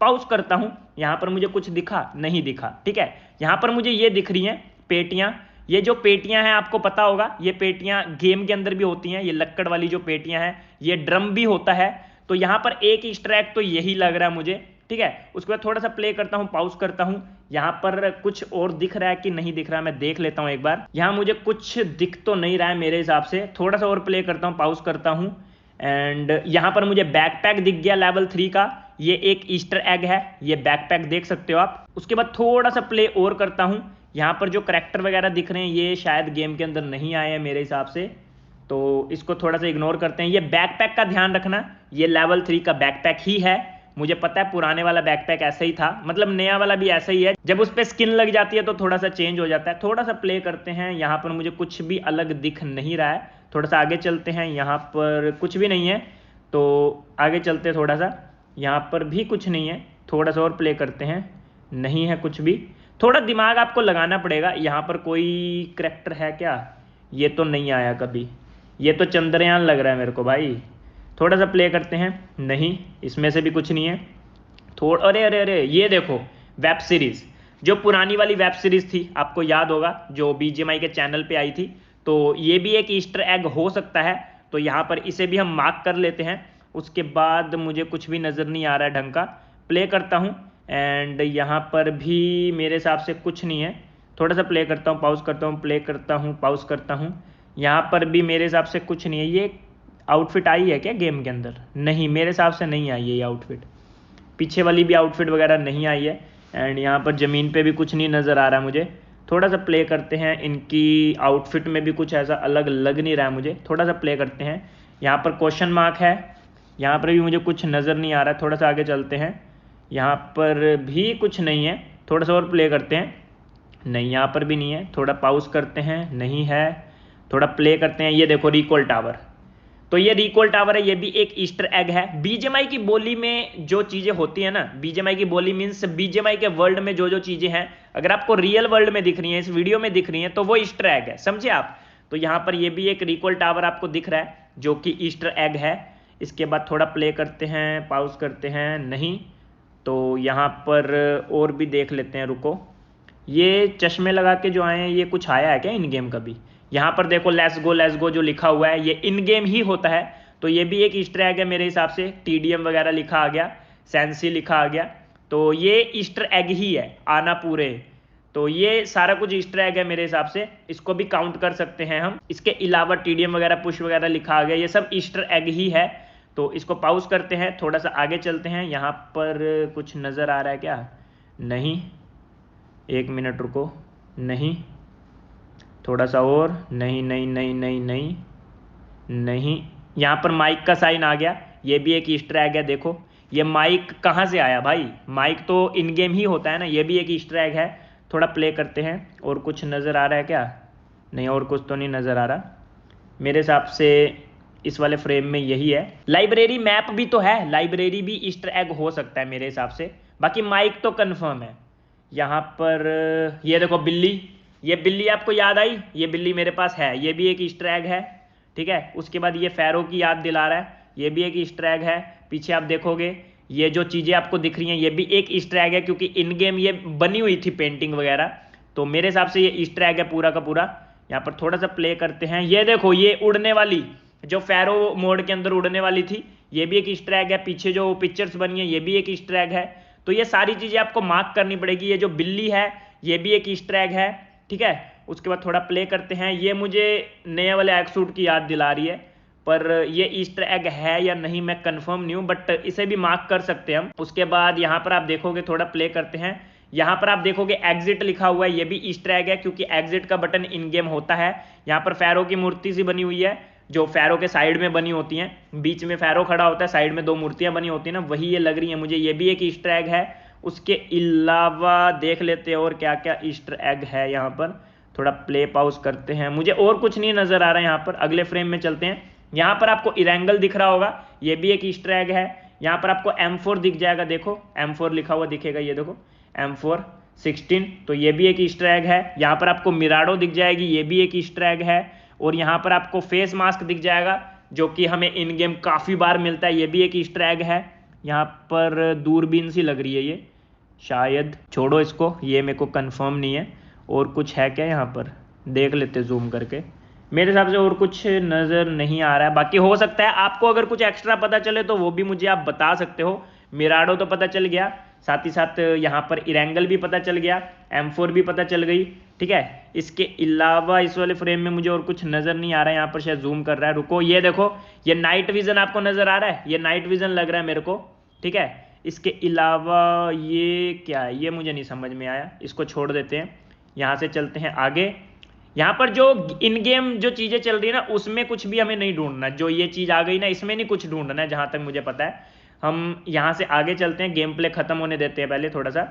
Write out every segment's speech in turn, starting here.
Pause करता हूँ, यहाँ पर मुझे कुछ दिखा नहीं दिखा, ठीक है। यहाँ पर मुझे ये दिख रही हैं पेटियाँ, ये जो पेटियाँ हैं आपको पता होगा, ये पेटियाँ गेम के अंदर भी होती हैं, ये लक्कड़ वाली जो पेटियाँ हैं, ये ड्रम भी होता है। तो यहाँ पर एक ईस्टर एग तो यही लग रहा है मुझे, ठीक है। उसके बाद थोड़ा सा प्ले करता हूँ, पॉज करता हूँ, यहाँ पर कुछ और दिख रहा है कि नहीं दिख रहा है मैं देख लेता हूँ एक बार। यहाँ मुझे कुछ दिख तो नहीं रहा है मेरे हिसाब से, थोड़ा सा और प्ले करता हूँ, पॉज करता हूँ। एंड यहाँ पर मुझे बैकपैक दिख गया लेवल 3 का, ये एक ईस्टर एग है, ये बैकपैक देख सकते हो आप। उसके बाद थोड़ा सा प्ले और करता हूँ, यहाँ पर जो करैक्टर वगैरह दिख रहे हैं ये शायद गेम के अंदर नहीं आए हैं मेरे हिसाब से, तो इसको थोड़ा सा इग्नोर करते हैं। ये बैकपैक का ध्यान रखना, ये लेवल 3 का बैकपैक ही है, मुझे पता है पुराने वाला बैकपैक ऐसा ही था, मतलब नया वाला भी ऐसा ही है, जब उस पर स्किन लग जाती है तो थोड़ा सा चेंज हो जाता है। थोड़ा सा प्ले करते हैं, यहाँ पर मुझे कुछ भी अलग दिख नहीं रहा है, थोड़ा सा आगे चलते हैं, यहाँ पर कुछ भी नहीं है, तो आगे चलते थोड़ा सा, यहाँ पर भी कुछ नहीं है, थोड़ा सा और प्ले करते हैं, नहीं है कुछ भी। थोड़ा दिमाग आपको लगाना पड़ेगा, यहाँ पर कोई करैक्टर है क्या, ये तो नहीं आया कभी, ये तो चंद्रयान लग रहा है मेरे को भाई। थोड़ा सा प्ले करते हैं, नहीं इसमें से भी कुछ नहीं है। थोड़ा अरे अरे अरे ये देखो वेब सीरीज़, जो पुरानी वाली वेब सीरीज़ थी आपको याद होगा, जो बीजीएमआई के चैनल पे आई थी, तो ये भी एक ईस्टर एग हो सकता है, तो यहाँ पर इसे भी हम मार्क कर लेते हैं। उसके बाद मुझे कुछ भी नज़र नहीं आ रहा है ढंग का, प्ले करता हूँ एंड यहाँ पर भी मेरे हिसाब से कुछ नहीं है। थोड़ा सा प्ले करता हूँ, पॉज करता हूँ, प्ले करता हूँ, पॉज करता हूँ, यहाँ पर भी मेरे हिसाब से कुछ नहीं है। ये आउटफिट आई है क्या गेम के अंदर, नहीं मेरे हिसाब से नहीं आई है ये आउटफिट, पीछे वाली भी आउटफिट वगैरह नहीं आई है। एंड यहाँ पर ज़मीन पे भी कुछ नहीं नज़र आ रहा है मुझे। थोड़ा सा प्ले करते हैं, इनकी आउटफिट में भी कुछ ऐसा अलग लग नहीं रहा है मुझे, थोड़ा सा प्ले करते हैं। यहाँ पर क्वेश्चन मार्क है, यहाँ पर भी मुझे कुछ नज़र नहीं आ रहा है, थोड़ा सा आगे चलते हैं, यहाँ पर भी कुछ नहीं है, थोड़ा सा और प्ले करते हैं, नहीं यहाँ पर भी नहीं है, थोड़ा पॉज करते हैं, नहीं है, थोड़ा प्ले करते हैं। ये देखो रिकॉल टावर, तो ये रिकॉल टावर है, ये भी एक ईस्टर एग है। बीजीएमआई की बोली में जो चीज़ें होती है ना, बीजीएमआई की बोली मीन्स बीजीएमआई के वर्ल्ड में जो जो चीज़ें हैं, अगर आपको रियल वर्ल्ड में दिख रही हैं, इस वीडियो में दिख रही हैं, तो वो ईस्टर एग है, समझे आप। तो यहाँ पर ये भी एक रिकॉल टावर आपको दिख रहा है जो कि ईस्टर एग है। इसके बाद थोड़ा प्ले करते हैं, पॉज करते हैं, नहीं, तो यहाँ पर और भी देख लेते हैं, रुको। ये चश्मे लगा के जो आए हैं, ये कुछ आया है क्या इन गेम कभी। यहाँ पर देखो लेट्स गो जो लिखा हुआ है, ये इन गेम ही होता है, तो ये भी एक ईस्टर एग है मेरे हिसाब से। टीडीएम वगैरह लिखा आ गया, सेंसी लिखा आ गया, तो ये ईस्टर एग ही है, आना पूरे। तो ये सारा कुछ ईस्टर एग है मेरे हिसाब से, इसको भी काउंट कर सकते हैं हम। इसके अलावा टीडीएम वगैरह पुश वगैरह लिखा आ गया, ये सब ईस्टर एग ही है। तो इसको पॉज करते हैं, थोड़ा सा आगे चलते हैं। यहाँ पर कुछ नज़र आ रहा है क्या, नहीं, एक मिनट रुको, नहीं, थोड़ा सा और, नहीं नहीं नहीं नहीं नहीं नहीं, यहाँ पर माइक का साइन आ गया, ये भी एक ईस्टर एग है। देखो ये माइक कहाँ से आया भाई, माइक तो इन गेम ही होता है ना, ये भी एक ईस्टर एग है। थोड़ा प्ले करते हैं, और कुछ नज़र आ रहा है क्या, नहीं और कुछ तो नहीं नज़र आ रहा मेरे हिसाब से। इस वाले फ्रेम में यही है। लाइब्रेरी मैप भी तो है, लाइब्रेरी भी ईस्टर एग हो सकता है मेरे हिसाब से, बाकी माइक तो कन्फर्म है। यहाँ पर ये देखो बिल्ली, ये बिल्ली आपको याद आई, ये बिल्ली मेरे पास है, ये भी एक ईस्टर एग है, ठीक है। उसके बाद ये फैरो की याद दिला रहा है, ये भी एक ईस्टर एग है। पीछे आप देखोगे ये जो चीज़ें आपको दिख रही हैं, ये भी एक ईस्टर एग है, क्योंकि इन गेम ये बनी हुई थी पेंटिंग वगैरह, तो मेरे हिसाब से ये ईस्टर एग है पूरा का पूरा। यहाँ पर थोड़ा सा प्ले करते हैं, ये देखो ये उड़ने वाली, जो फैरो मोड के अंदर उड़ने वाली थी, ये भी एक ईस्टर एग है। पीछे जो पिक्चर्स बनी है, ये भी एक ईस्टर एग है। तो ये सारी चीज़ें आपको मार्क करनी पड़ेगी। ये जो बिल्ली है, ये भी एक ईस्टर एग है, ठीक है। उसके बाद थोड़ा प्ले करते हैं, ये मुझे नए वाले एग सूट की याद दिला रही है, पर ये ईस्टर एग है या नहीं मैं कंफर्म नहीं हूँ, बट इसे भी मार्क कर सकते हैं हम। उसके बाद यहाँ पर आप देखोगे, थोड़ा प्ले करते हैं, यहाँ पर आप देखोगे एग्जिट लिखा हुआ है, ये भी ईस्टर एग है, क्योंकि एग्जिट का बटन इन गेम होता है। यहाँ पर फैरो की मूर्ति सी बनी हुई है, जो फैरो के साइड में बनी होती हैं, बीच में फैरो खड़ा होता है, साइड में दो मूर्तियां बनी होती हैं ना, वही ये लग रही है मुझे, ये भी एक ईस्टर एग है। उसके अलावा देख लेते हैं और क्या क्या ईस्टर एग है यहाँ पर। थोड़ा प्ले पॉज करते हैं, मुझे और कुछ नहीं नजर आ रहा है यहाँ पर। अगले फ्रेम में चलते हैं, यहाँ पर आपको इरेंगल दिख रहा होगा, ये भी एक ईस्टर एग है। यहाँ पर आपको M4 दिख जाएगा, देखो M4 लिखा हुआ दिखेगा, ये देखो M4 16, तो ये भी एक ईस्टर एग है। यहाँ पर आपको मिराडो दिख जाएगी, ये भी एक ईस्टर एग है। और यहाँ पर आपको फेस मास्क दिख जाएगा, जो कि हमें इन गेम काफ़ी बार मिलता है, ये भी एक ईस्टर एग है। यहाँ पर दूरबीन सी लग रही है ये, शायद, छोड़ो इसको, ये मेरे को कंफर्म नहीं है। और कुछ है क्या यहाँ पर, देख लेते जूम करके। मेरे हिसाब से और कुछ नज़र नहीं आ रहा है। बाकी हो सकता है आपको अगर कुछ एक्स्ट्रा पता चले तो वो भी मुझे आप बता सकते हो। मिराडो तो पता चल गया, साथ ही साथ यहाँ पर इरेंगल भी पता चल गया, M4 भी पता चल गई, ठीक है। इसके अलावा इस वाले फ्रेम में मुझे और कुछ नज़र नहीं आ रहा है। यहाँ पर शायद जूम कर रहा है, रुको, ये देखो, ये नाइट विजन आपको नज़र आ रहा है, ये नाइट विजन लग रहा है मेरे को, ठीक है। इसके अलावा ये क्या है, ये मुझे नहीं समझ में आया, इसको छोड़ देते हैं। यहाँ से चलते हैं आगे। यहाँ पर जो इन गेम जो चीज़ें चल रही है ना, उसमें कुछ भी हमें नहीं ढूंढना। जो ये चीज़ आ गई ना, इसमें नहीं कुछ ढूंढना है जहाँ तक मुझे पता है। हम यहाँ से आगे चलते हैं, गेम प्ले खत्म होने देते हैं पहले थोड़ा सा।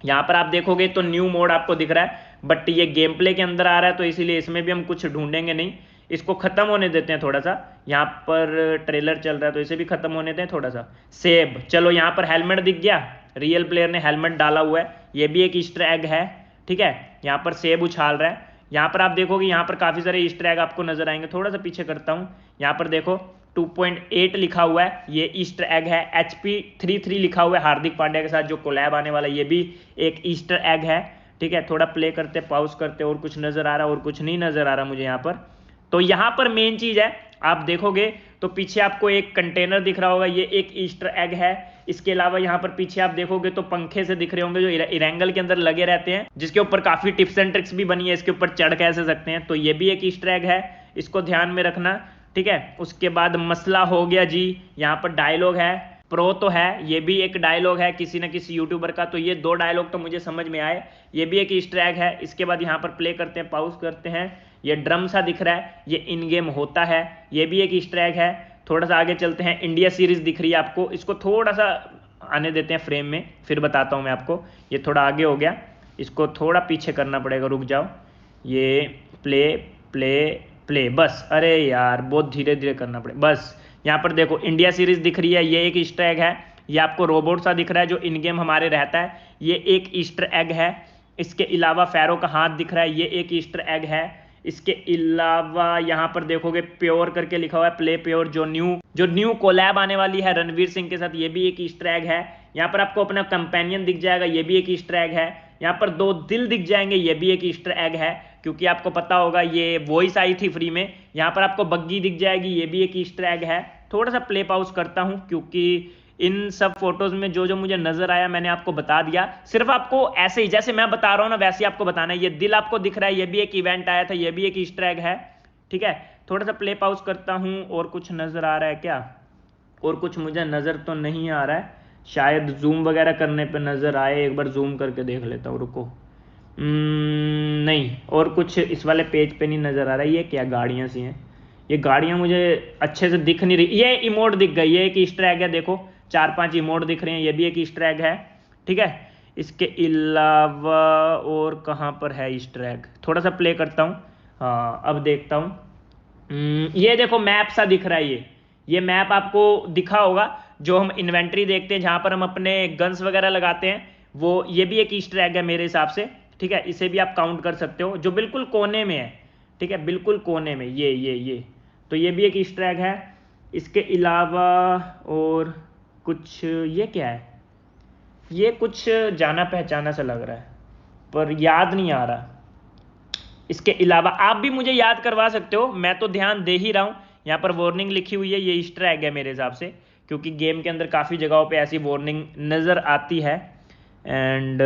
यहाँ पर आप देखोगे तो न्यू मोड आपको दिख रहा है, बट ये गेम प्ले के अंदर आ रहा है, तो इसीलिए इसमें भी हम कुछ ढूंढेंगे नहीं। इसको खत्म होने देते हैं थोड़ा सा। यहाँ पर ट्रेलर चल रहा है तो इसे भी खत्म होने दें थोड़ा सा। सेब, चलो, यहाँ पर हेलमेट दिख गया, रियल प्लेयर ने हेलमेट डाला हुआ है, ये भी एक ईस्टर एग है, ठीक है। यहाँ पर सेब उछाल रहा है। यहाँ पर आप देखोगे, यहाँ पर काफ़ी सारे ईस्टर एग आपको नजर आएंगे। थोड़ा सा पीछे करता हूँ, यहाँ पर देखो 2.8 लिखा हुआ है, ये ईस्टर एग है। HP33 लिखा हुआ है, हार्दिक पांड्या के साथ जो कोलैब आने वाला है, ये भी एक ईस्टर एग है, ठीक है। थोड़ा प्ले करते, पॉज करते, और कुछ नज़र आ रहा और कुछ नहीं नज़र आ रहा मुझे यहाँ पर। तो यहाँ पर मेन चीज़ है, आप देखोगे तो पीछे आपको एक कंटेनर दिख रहा होगा, ये एक ईस्टर एग है। इसके अलावा यहाँ पर पीछे आप देखोगे तो पंखे से दिख रहे होंगे जो इरेंगल के अंदर लगे रहते हैं, जिसके ऊपर काफ़ी टिप्स एंड ट्रिक्स भी बनी है, इसके ऊपर चढ़ कैसे सकते हैं, तो ये भी एक ईस्टर एग है, इसको ध्यान में रखना, ठीक है। उसके बाद मसला हो गया जी, यहाँ पर डायलॉग है, प्रो तो है, ये भी एक डायलॉग है किसी न किसी यूट्यूबर का, तो ये 2 डायलॉग तो मुझे समझ में आए, ये भी एक ईस्टर एग है। इसके बाद यहाँ पर प्ले करते हैं, पॉज करते हैं, ये ड्रम सा दिख रहा है, ये इन गेम होता है, ये भी एक ईस्टर एग है। थोड़ा सा आगे चलते हैं, इंडिया सीरीज दिख रही है आपको, इसको थोड़ा सा आने देते हैं फ्रेम में, फिर बताता हूँ मैं आपको। ये थोड़ा आगे हो गया, इसको थोड़ा पीछे करना पड़ेगा, रुक जाओ। ये प्ले प्ले प्ले, बस, अरे यार बहुत धीरे धीरे करना पड़ेगा, बस। यहाँ पर देखो इंडिया सीरीज दिख रही है, ये एक ईस्टर एग है। ये आपको रोबोट सा दिख रहा है जो इन गेम हमारे रहता है, ये एक ईस्टर एग है। इसके अलावा फैरो का हाथ दिख रहा है, ये एक ईस्टर एग है। इसके अलावा यहाँ पर देखोगे प्योर करके लिखा हुआ है, प्ले प्योर, जो न्यू कोलैब आने वाली है रणवीर सिंह के साथ, ये भी एक ईस्टर एग है। यहाँ पर आपको अपना कंपेनियन दिख जाएगा, ये भी एक ईस्टर एग है। यहाँ पर 2 दिल दिख जाएंगे, ये भी एक ईस्टर एग है, क्योंकि आपको पता होगा ये वॉइस आई थी फ्री में। यहाँ पर आपको बग्गी दिख जाएगी, ये भी एक ईस्टर एग है। थोड़ा सा प्ले पॉज करता हूँ, क्योंकि इन सब फोटोज में जो जो मुझे नजर आया मैंने आपको बता दिया। सिर्फ आपको ऐसे ही जैसे मैं बता रहा हूँ ना, वैसे ही आपको बताना है। ये दिल आपको दिख रहा है, ये भी एक इवेंट आया था, ये भी एक ईस्टर एग है, ठीक है। थोड़ा सा प्ले पॉज करता हूँ, और कुछ नजर आ रहा है क्या, और कुछ मुझे नजर तो नहीं आ रहा है, शायद जूम वगैरह करने पे नजर आए, एक बार जूम करके देख लेता हूँ, रुको। नहीं, और कुछ इस वाले पेज पे नहीं नजर आ रहा है। ये क्या गाड़ियाँ सी हैं, ये गाड़ियाँ मुझे अच्छे से दिख नहीं रही। ये इमोट दिख गई, ये एक ईस्टर एग है, देखो 4-5 इमोट दिख रहे हैं, ये भी एक ईस्टर एग है, ठीक है। इसके अलावा और कहाँ पर है ईस्टर एग, थोड़ा सा प्ले करता हूँ, हाँ अब देखता हूँ। ये देखो मैप सा दिख रहा है, ये मैप आपको दिखा होगा, जो हम इन्वेंट्री देखते हैं जहाँ पर हम अपने गन्स वगैरह लगाते हैं, वो ये भी एक ईस्टर एग है मेरे हिसाब से, ठीक है। इसे भी आप काउंट कर सकते हो, जो बिल्कुल कोने में है, ठीक है, बिल्कुल कोने में, ये तो ये भी एक ईस्टर एग है। इसके अलावा और कुछ, ये क्या है, ये कुछ जाना पहचाना सा लग रहा है, पर याद नहीं आ रहा। इसके अलावा आप भी मुझे याद करवा सकते हो, मैं तो ध्यान दे ही रहा हूँ। यहाँ पर वार्निंग लिखी हुई है, ये ईस्टर एग है मेरे हिसाब से, क्योंकि गेम के अंदर काफ़ी जगहों पे ऐसी वार्निंग नज़र आती है। एंड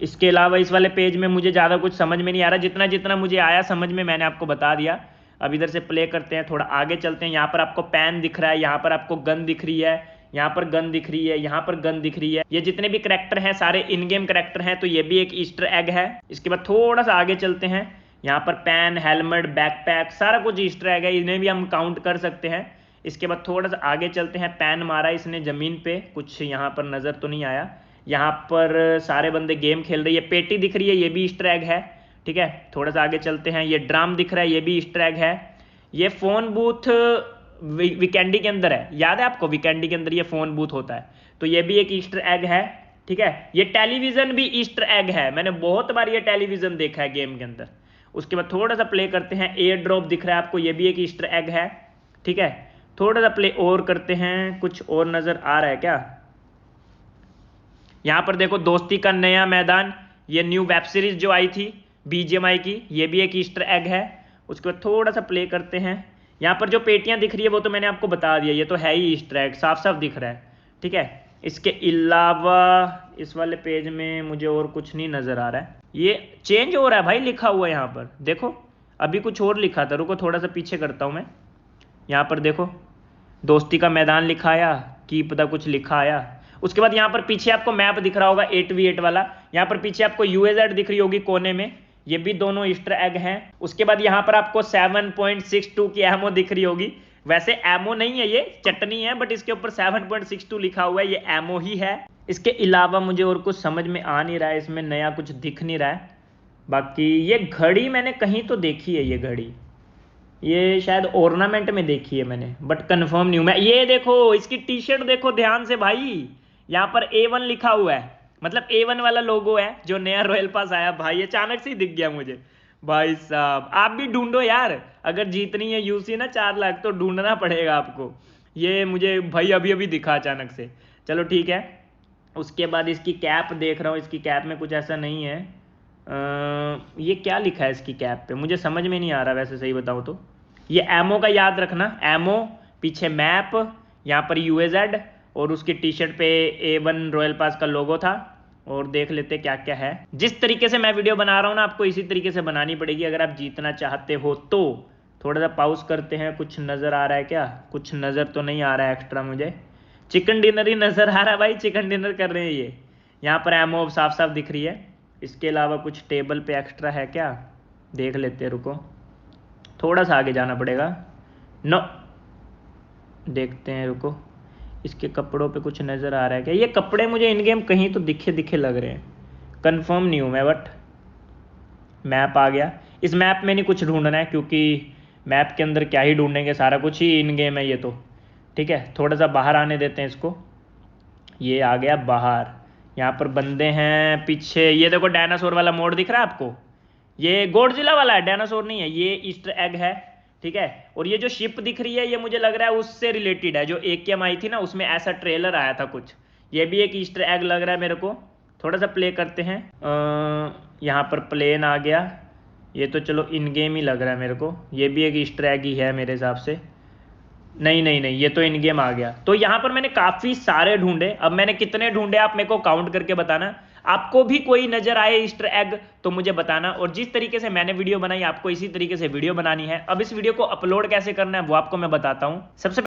इसके अलावा इस वाले पेज में मुझे ज़्यादा कुछ समझ में नहीं आ रहा, जितना जितना मुझे आया समझ में मैंने आपको बता दिया। अब इधर से प्ले करते हैं, थोड़ा आगे चलते हैं। यहाँ पर आपको पैन दिख रहा है, यहाँ पर आपको गन दिख रही है, यहाँ पर गन दिख रही है, यहाँ पर गन दिख रही है। ये जितने भी करैक्टर हैं सारे इन गेम करैक्टर हैं, तो ये भी एक ईस्टर एग है। इसके बाद थोड़ा सा आगे चलते हैं, यहाँ पर पैन, हेलमेट, बैकपैक, सारा कुछ ईस्टर एग है, इन्हें भी हम काउंट कर सकते हैं। इसके बाद थोड़ा सा आगे चलते हैं, पैन मारा इसने ज़मीन पे, कुछ यहाँ पर नज़र तो नहीं आया। यहाँ पर सारे बंदे गेम खेल रही है, पेटी दिख रही है, ये भी ईस्टर एग है, ठीक है। थोड़ा सा आगे चलते हैं, ये ड्राम दिख रहा है, ये भी ईस्टर एग है। ये फ़ोन बूथ वीकेंडी के अंदर है, याद है आपको, वीकेंडी के अंदर ये फ़ोन बूथ होता है, तो ये भी एक ईस्टर एग है, ठीक है। ये टेलीविज़न भी ईस्टर एग है, मैंने बहुत बार ये टेलीविज़न देखा है गेम के अंदर। उसके बाद थोड़ा सा प्ले करते हैं, एयर ड्रॉप दिख रहा है आपको, ये भी एक ईस्टर एग है, ठीक है। थोड़ा सा प्ले और करते हैं, कुछ और नज़र आ रहा है क्या? यहाँ पर देखो दोस्ती का नया मैदान, ये न्यू वेब सीरीज जो आई थी BGMI की, ये भी एक ईस्टर एग है। उसके बाद थोड़ा सा प्ले करते हैं। यहाँ पर जो पेटियां दिख रही है वो तो मैंने आपको बता दिया, ये तो है ही ईस्टर एग, साफ साफ दिख रहा है, ठीक है। इसके अलावा इस वाले पेज में मुझे और कुछ नहीं नज़र आ रहा है। ये चेंज हो रहा है भाई, लिखा हुआ है यहाँ पर देखो, अभी कुछ और लिखा था, रुको थोड़ा सा पीछे करता हूँ मैं। यहाँ पर देखो दोस्ती का मैदान लिखा आया, की पता कुछ लिखा आया। उसके बाद यहाँ पर पीछे आपको मैप दिख रहा होगा 8v8 वाला, यहाँ पर पीछे आपको UAZ दिख रही होगी कोने में, ये भी दोनों ईस्टर एग हैं। उसके बाद यहाँ पर आपको 7.62 की एमओ दिख रही होगी, वैसे एमओ नहीं है, ये चटनी है, बट इसके ऊपर 7.62 लिखा हुआ है, ये एमओ ही है। इसके अलावा मुझे और कुछ समझ में आ नहीं रहा है, इसमें नया कुछ दिख नहीं रहा है। बाकी ये घड़ी मैंने कहीं तो देखी है, ये घड़ी ये शायद ऑर्नामेंट में देखी है मैंने, बट कंफर्म नहीं हूं मैं। ये देखो इसकी टी शर्ट देखो ध्यान से भाई, यहाँ पर A1 लिखा हुआ है, मतलब A1 वाला लोगो है जो नया रॉयल पास आया भाई, अचानक से ही दिख गया मुझे। भाई साहब आप भी ढूंढो यार, अगर जीतनी है यूसी ना 4 लाख तो ढूंढना पड़ेगा आपको। ये मुझे भाई अभी अभी दिखा अचानक से, चलो ठीक है। उसके बाद इसकी कैप देख रहा हूँ, इसकी कैप में कुछ ऐसा नहीं है। ये क्या लिखा है इसकी कैप पे, मुझे समझ में नहीं आ रहा वैसे, सही बताऊँ तो। ये एमओ का याद रखना, एमओ पीछे मैप, यहाँ पर UAZ, और उसकी टी शर्ट पे A1 रॉयल पास का लोगो था। और देख लेते क्या क्या है। जिस तरीके से मैं वीडियो बना रहा हूँ ना, आपको इसी तरीके से बनानी पड़ेगी अगर आप जीतना चाहते हो तो। थोड़ा सा पॉज करते हैं, कुछ नज़र आ रहा है क्या? कुछ नज़र तो नहीं आ रहा है एक्स्ट्रा मुझे, चिकन डिनर ही नज़र आ रहा है भाई, चिकन डिनर कर रहे हैं ये। यहाँ पर एमओ साफ साफ दिख रही है। इसके अलावा कुछ टेबल पे एक्स्ट्रा है क्या, देख लेते हैं, रुको थोड़ा सा आगे जाना पड़ेगा। नो देखते हैं, रुको इसके कपड़ों पे कुछ नज़र आ रहा है क्या? ये कपड़े मुझे इन गेम कहीं तो दिखे दिखे लग रहे हैं, कंफर्म नहीं हूँ मैं, बट मैप आ गया। इस मैप में नहीं कुछ ढूंढना है, क्योंकि मैप के अंदर क्या ही ढूंढेंगे, सारा कुछ ही इन गेम है ये तो, ठीक है। थोड़ा सा बाहर आने देते हैं इसको, ये आ गया बाहर। यहाँ पर बंदे हैं पीछे, ये देखो डायनासोर वाला मोड दिख रहा है आपको, ये गॉडजिला वाला है, डायनासोर नहीं है, ये ईस्टर एग है, ठीक है। और ये जो शिप दिख रही है ये मुझे लग रहा है उससे रिलेटेड है, जो AKM आई थी ना उसमें ऐसा ट्रेलर आया था कुछ, ये भी एक ईस्टर एग लग रहा है मेरे को। थोड़ा सा प्ले करते हैं। यहाँ पर प्लेन आ गया, ये तो चलो इन गेम ही लग रहा है मेरे को, ये भी एक ईस्टर एग ही है मेरे हिसाब से। नहीं नहीं नहीं, ये तो इन गेम आ गया। तो यहाँ पर मैंने काफ़ी सारे ढूंढे, अब मैंने कितने ढूंढे आप मेरे को काउंट करके बताना। आपको भी कोई नज़र आए ईस्टर एग तो मुझे बताना, और जिस तरीके से मैंने वीडियो बनाई आपको इसी तरीके से वीडियो बनानी है। अब इस वीडियो को अपलोड कैसे करना है वो आपको मैं बताता हूँ। सबसे